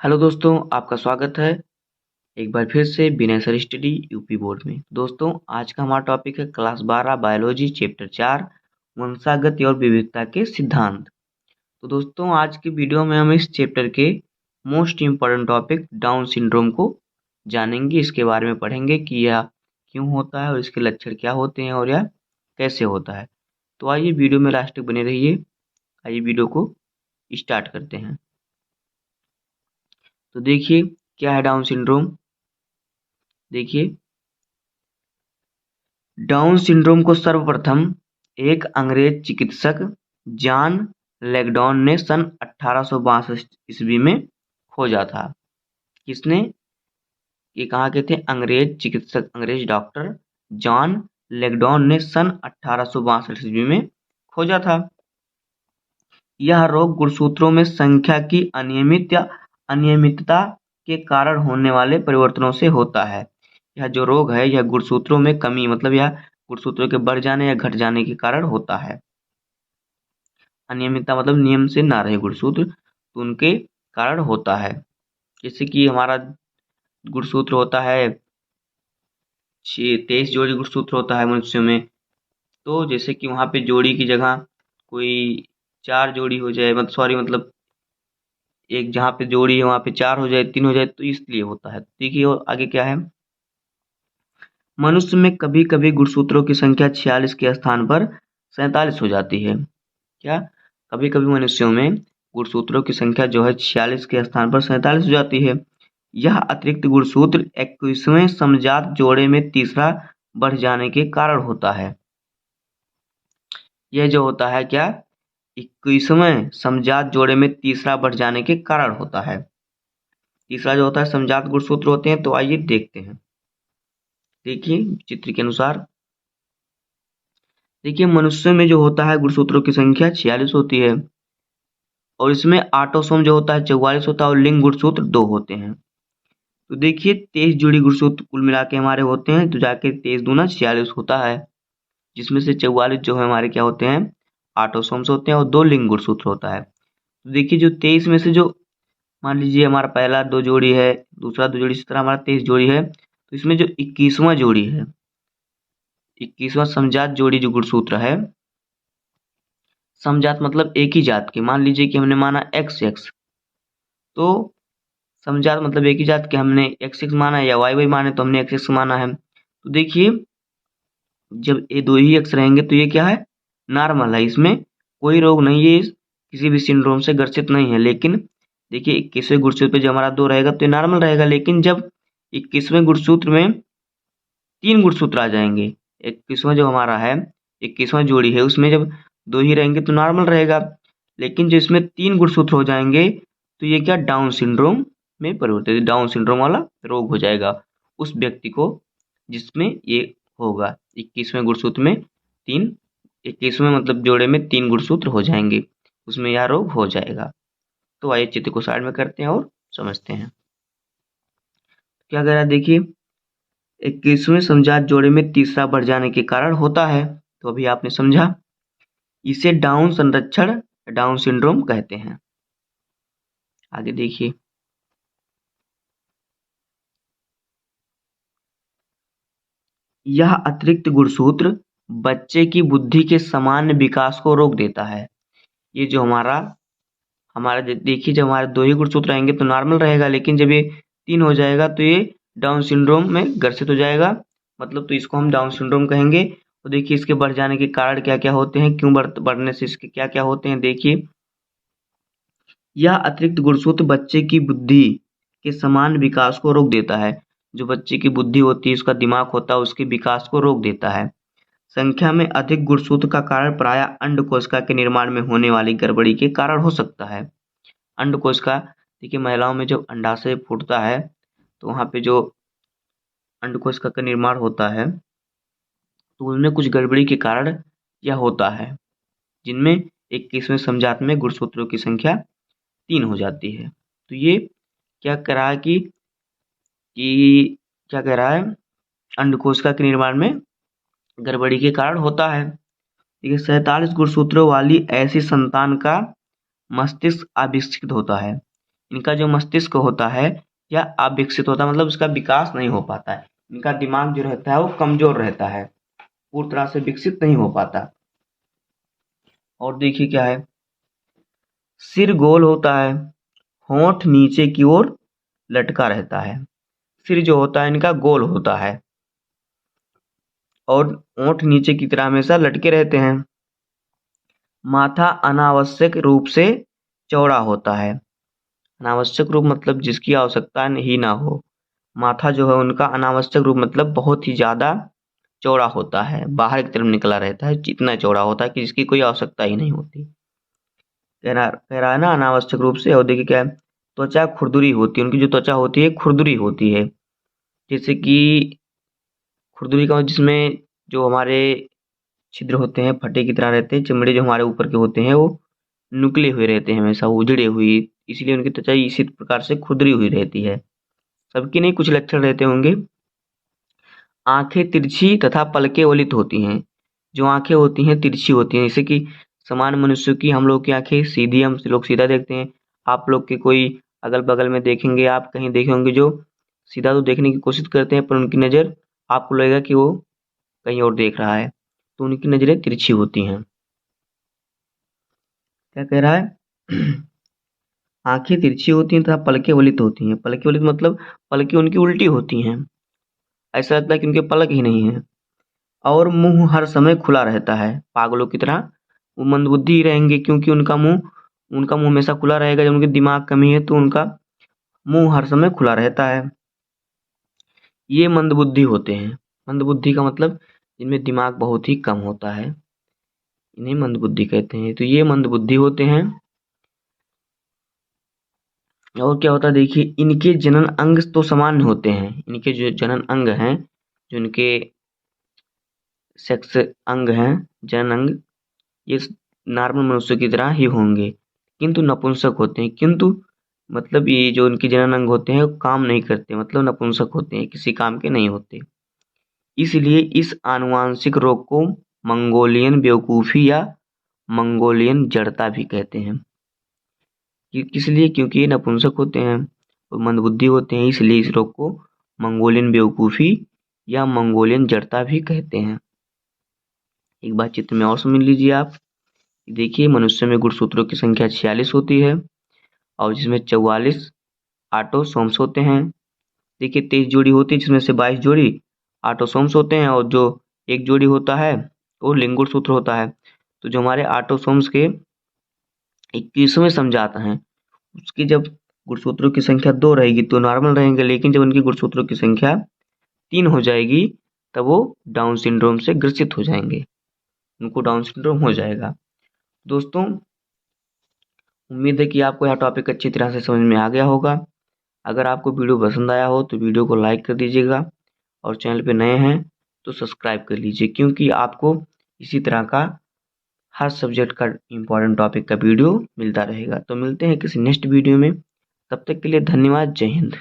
Hello दोस्तों, आपका स्वागत है एक बार फिर से विनय सर स्टडी यूपी बोर्ड में। दोस्तों, आज का हमारा टॉपिक है क्लास 12 बायोलॉजी चैप्टर 4 वंशागत और विविधता के सिद्धांत। तो दोस्तों, आज की वीडियो में हम इस चैप्टर के most important topic down syndrome को जानेंगे। इसके बारे में पढ़ेंगे कि यह क्यों होता है और इसके लक्षण क्या होते हैं और यह कैसे होता है। तो आइए वीडियो में लास्ट तक बने रहिए। आइए वीडियो को स्टार्ट करते हैं। तो देखिए क्या है डाउन सिंड्रोम। देखिए, डाउन सिंड्रोम को सर्वप्रथम एक अंग्रेज चिकित्सक जॉन लैंगडॉन ने सन 1862 ईस्वी में खोजा था। किसने? ये कहाँ के थे? अंग्रेज चिकित्सक, अंग्रेज डॉक्टर जॉन लैंगडॉन ने सन 1862 ईस्वी में खोजा था। यह रोग गुणसूत्रों में संख्या की अनियमित या अनियमितता के कारण होने वाले परिवर्तनों से होता है। यह जो रोग है यह गुणसूत्रों में कमी मतलब यह गुणसूत्रों के बढ़ जाने या घट जाने के कारण होता है। अनियमितता मतलब नियम से ना रहे गुणसूत्र, तो उनके कारण होता है। जैसे कि हमारा गुणसूत्र होता है 23 जोड़ी गुणसूत्र होता है मनुष्यों में। तो जैसे कि वहाँ पे जोड़ी की जगह कोई 4 जोड़ी हो जाए, मतलब एक जहाँ पे जोड़ी है वहाँ पे 4 हो जाए, 3 हो जाए, तो इसलिए होता है। देखिए और आगे क्या है। मनुष्य में कभी कभी गुणसूत्रों की संख्या 46 के स्थान पर 47 हो जाती है। क्या? कभी कभी मनुष्यों में गुणसूत्रों की संख्या जो है 46 के स्थान पर 47 हो जाती है। यह अतिरिक्त गुणसूत्र 21वें समजात जोड़े में तीसरा बढ़ जाने के कारण होता है। यह जो होता है क्या? 21वें समजात जोड़े में तीसरा बढ़ जाने के कारण होता है। तीसरा जो होता है समजात गुणसूत्र होते हैं। तो आइए देखते हैं। देखिए चित्र के अनुसार, देखिए मनुष्य में जो होता है गुणसूत्रों की संख्या 46 होती है और इसमें ऑटोसोम जो होता है 44 होता है और लिंग गुणसूत्र 2 होते हैं। तो देखिए 23 जोड़ी गुणसूत्र कुल मिला के हमारे होते हैं, तो जाके 23 दूना 46 होता है, जिसमें से 44 जो है हमारे क्या होते हैं? ऑटोसोम्स होते हैं और 2 लिंग गुणसूत्र होता है। तो देखिए जो 23 में से जो मान लीजिए हमारा पहला 2 जोड़ी है, दूसरा 2 जोड़ी, इस तरह हमारा 23 जोड़ी है। तो इसमें जो 21वां जोड़ी है, 21वां समजात जोड़ी जो गुणसूत्र है, समजात मतलब एक ही जात के, मान लीजिए कि हमने माना एक्स एक्स, तो समजात मतलब एक ही जात के हमने एक्स एक्स माना या वाई वाई माने तो हमने एक्स एक्स माना है। तो देखिए जब ये 2 ही एक्स रहेंगे तो ये क्या है? नॉर्मल है, इसमें कोई रोग नहीं है, किसी भी सिंड्रोम से ग्रसित नहीं है। लेकिन देखिए 21वें गुणसूत्र पे जब हमारा 2 रहेगा तो ये नॉर्मल रहेगा, लेकिन जब 21वें गुणसूत्र में 3 गुणसूत्र आ जाएंगे, 21वां जो हमारा है 21वां जोड़ी है उसमें जब 2 ही रहेंगे तो नॉर्मल रहेगा, लेकिन जो इसमें 3 गुणसूत्र हो जाएंगे तो ये क्या? डाउन सिंड्रोम में परिवर्तित, डाउन सिंड्रोम वाला रोग हो जाएगा उस व्यक्ति को जिसमें ये होगा। 21वें गुणसूत्र में 3, 21वें मतलब जोड़े में 3 गुणसूत्र हो जाएंगे, उसमें यह रोग हो जाएगा। तो आइए चित्र को साइड में करते हैं और समझते हैं क्या कह रहा है। देखिए 21वें समजात जोड़े में तीसरा बढ़ जाने के कारण होता है, तो अभी आपने समझा। इसे डाउन संरक्षण, डाउन सिंड्रोम कहते हैं। आगे देखिए, यह अतिरिक्त गुणसूत्र बच्चे की बुद्धि के सामान्य विकास को रोक देता है। ये जो हमारा हमारा देखिए जब हमारे 2 ही गुणसूत्र रहेंगे तो नॉर्मल रहेगा, लेकिन जब ये 3 हो जाएगा तो ये डाउन सिंड्रोम में ग्रसित हो जाएगा, मतलब तो इसको हम डाउन सिंड्रोम कहेंगे। तो देखिए इसके बढ़ जाने के कारण क्या क्या होते हैं, क्यों बढ़ने से इसके क्या क्या होते हैं। देखिए यह अतिरिक्त गुणसूत्र बच्चे की बुद्धि के समान विकास को रोक देता है। जो बच्चे की बुद्धि होती है, उसका दिमाग होता है, उसके विकास को रोक देता है। संख्या में अधिक गुणसूत्र का कारण प्रायः अंडकोशिका के निर्माण में होने वाली गड़बड़ी के कारण हो सकता है। अंडकोशिका, देखिए महिलाओं में जब अंडाशय फूटता है तो वहाँ पे जो अंडकोशिका का निर्माण होता है तो उनमें कुछ गड़बड़ी के कारण यह होता है, जिनमें 21वें समजात में गुणसूत्रों की संख्या 3 हो जाती है। तो ये क्या कह रहा है कि क्या कह रहा है? अंडकोशिका के निर्माण में गड़बड़ी के कारण होता है। देखिए 47 गुणसूत्रों वाली ऐसी संतान का मस्तिष्क अविकसित होता है। इनका जो मस्तिष्क होता है यह अविकसित होता है, मतलब इसका विकास नहीं हो पाता है। इनका दिमाग जो रहता है वो कमजोर रहता है, पूरी तरह से विकसित नहीं हो पाता। और देखिए क्या है, सिर गोल होता है, होंठ नीचे की ओर लटका रहता है। सिर जो होता है इनका गोल होता है और होंठ नीचे की तरह हमेशा लटके रहते हैं। माथा अनावश्यक रूप से चौड़ा होता है। अनावश्यक रूप मतलब जिसकी आवश्यकता ही ना हो। माथा जो है उनका अनावश्यक रूप मतलब बहुत ही ज़्यादा चौड़ा होता है, बाहर की तरफ निकला रहता है, इतना चौड़ा होता है कि जिसकी कोई आवश्यकता ही नहीं होती। कह रहा है ना अनावश्यक रूप से। और देखिए क्या है, त्वचा खुरदुरी होती है, उनकी जो त्वचा होती है खुरदुरी होती है। जैसे कि खुरदुरी का जिसमें जो हमारे छिद्र होते हैं फटे की तरह रहते हैं, चमड़े जो हमारे ऊपर के होते हैं वो नुकले हुए रहते हैं, हमेशा उजड़े हुई, इसलिए उनकी त्वचा इसी प्रकार से खुरदरी हुई रहती है। सबकी नहीं, कुछ लक्षण रहते होंगे। आंखें तिरछी तथा पलकें वलित होती हैं। जो आंखें होती हैं तिरछी होती हैं, जैसे कि सामान्य मनुष्यों की हम लोग की आंखें सीधी, हम लोग सीधा देखते हैं। आप लोग के कोई अगल बगल में देखेंगे, आप कहीं देखे होंगे जो सीधा तो देखने की कोशिश करते हैं पर उनकी नज़र आपको लगेगा कि वो कहीं और देख रहा है, तो उनकी नज़रें तिरछी होती हैं। क्या कह रहा है आंखें तिरछी होती हैं तथा पलकें वलित होती हैं। पलकें वलित मतलब पलकें उनकी उल्टी होती हैं, ऐसा लगता है कि उनके पलक ही नहीं है। और मुंह हर समय खुला रहता है, पागलों की तरह वो मंदबुद्धि ही रहेंगे, क्योंकि उनका मुंह हमेशा खुला रहेगा। जब उनके दिमाग कमी है तो उनका मुंह हर समय खुला रहता है। ये मंदबुद्धि होते हैं। मंदबुद्धि का मतलब इनमें दिमाग बहुत ही कम होता है, इन्हें मंदबुद्धि कहते हैं। तो ये मंदबुद्धि होते हैं। और क्या होता है देखिए, इनके जनन अंग तो सामान्य होते हैं। इनके जो जनन अंग हैं, जो इनके सेक्स अंग हैं, जनन अंग, ये नॉर्मल मनुष्य की तरह ही होंगे, किंतु नपुंसक होते हैं। किंतु मतलब ये जो इनके जनन अंग होते हैं वो काम नहीं करते, मतलब नपुंसक होते हैं, किसी काम के नहीं होते। इसलिए इस आनुवांशिक रोग को मंगोलियन बेवकूफ़ी या मंगोलियन जड़ता भी कहते हैं। किस लिए? क्योंकि ये नपुंसक होते हैं और मंदबुद्धि होते हैं, इसलिए इस रोग को मंगोलियन बेवकूफ़ी या मंगोलियन जड़ता भी कहते हैं। एक बात चित्र में और समझ लीजिए आप। देखिए, मनुष्य में गुणसूत्रों की संख्या 46 होती है और जिसमें 44 ऑटोसोम्स होते हैं। देखिए 23 जोड़ी होती है, जिसमें से 22 जोड़ी ऑटोसोम्स होते हैं और जो एक जोड़ी होता है वो लिंग गुणसूत्र होता है। तो जो हमारे ऑटोसोम्स के 21वें समजात हैं, उसकी जब गुणसूत्रों की संख्या 2 रहेगी तो नॉर्मल रहेंगे, लेकिन जब उनकी गुणसूत्रों की संख्या 3 हो जाएगी तब वो डाउन सिंड्रोम से ग्रसित हो जाएंगे, उनको डाउन सिंड्रोम हो जाएगा। दोस्तों, उम्मीद है कि आपको यह टॉपिक अच्छी तरह से समझ में आ गया होगा। अगर आपको वीडियो पसंद आया हो तो वीडियो को लाइक कर दीजिएगा और चैनल पे नए हैं तो सब्सक्राइब कर लीजिए, क्योंकि आपको इसी तरह का हर सब्जेक्ट का इम्पोर्टेंट टॉपिक का वीडियो मिलता रहेगा। तो मिलते हैं किसी नेक्स्ट वीडियो में, तब तक के लिए धन्यवाद। जय हिंद।